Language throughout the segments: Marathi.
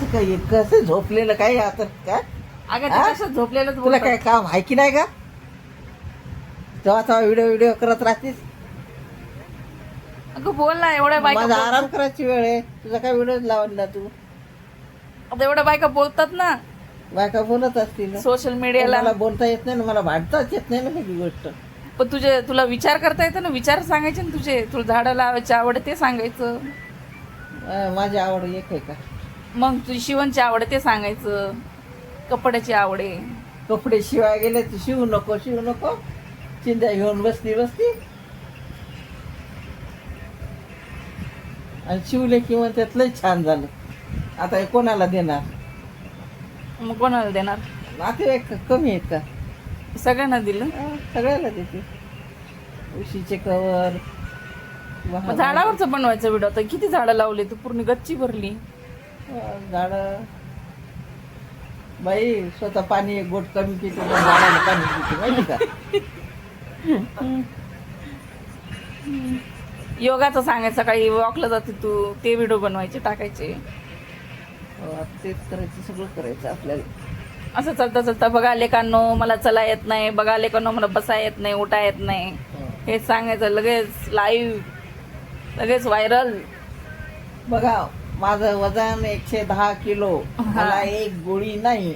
असं काही कसं झोपलेलं काय आता काय अगं हा? ते कसं झोपलेलं तुला बोलतात. काय काम आहे की नाही का तेव्हा व्हिडिओ करत राहतेस अगं बोल ना, एवढ्या बायका माझा आराम बोलतात. करायची वेळ आहे तुझा काय व्हिडिओ लावला तू आता एवढ्या बायका बोलतात ना बायका बोलत असतील सोशल पण मीडियाला. मला बोलता येत नाही ना मला भांडताच येत नाही ना ही गोष्ट पण तुला विचार करता येतं ना, विचार सांगायचे ना तुझे. तुला झाडं लावायची आवड आहे ते सांगायचं. माझी आवड एक आहे का मग तुझी शिवणची आवड आहे ते सांगायचं. कपड्याची आवड आहे. कपडे शिवाय गेले तर शिवू नको चिंध्या घेऊन बसली आणि शिवले किंवा त्यातलंही छान झालं आता हे कोणाला देणार मग कोणाला देणार? नातेवाईक कमी आहेत का सगळ्यांना दिलं. सगळ्याला देते उशीचे कवर मग झाडावरचं बनवायचं व्हिडिओ. आता किती झाडं लावली तू? पूर्ण गच्ची भरली. झाड बाई स्वतः पाणी एक गोट कमी पिते पण झाडाला पाणी पिते माहिती का योगाचं सांगायचं. सकाळी वॉकला जाते तू, ते व्हिडिओ बनवायचे टाकायचे. तेच करायचं सगळं करायचं आपल्याला असं चालता बघा लेकांनो मला चला येत नाही, बघा लेकांनो मला बसा येत नाही, उठा येत नाही, हे सांगायचं. लगेच लाईव्ह, लगेच व्हायरल. बघा माझं वजन 110 किलो मला एक गोळी नाही,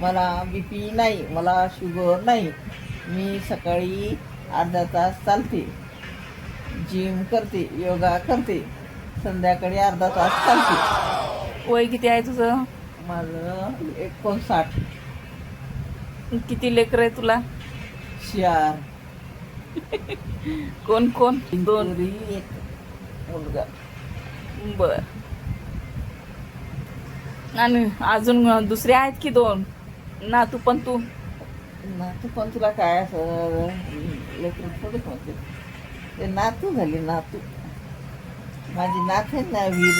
मला बीपी नाही, मला शुगर नाही. मी सकाळी अर्धा तास चालते, जिम करते, योगा करते, संध्याकाळी अर्धा तास चालते. वय किती आहे तुझं? माझं 59. किती लेकर आहे तुला? 4. कोण कोण? 2. एक मुलगा. बर. आणि अजून दुसरे आहेत की 2? नातू पण तू? नातू पण तुला काय असं लेकरं थोडे म्हणते ते नातू झाली नातू. माझी नात आहे ना वीर.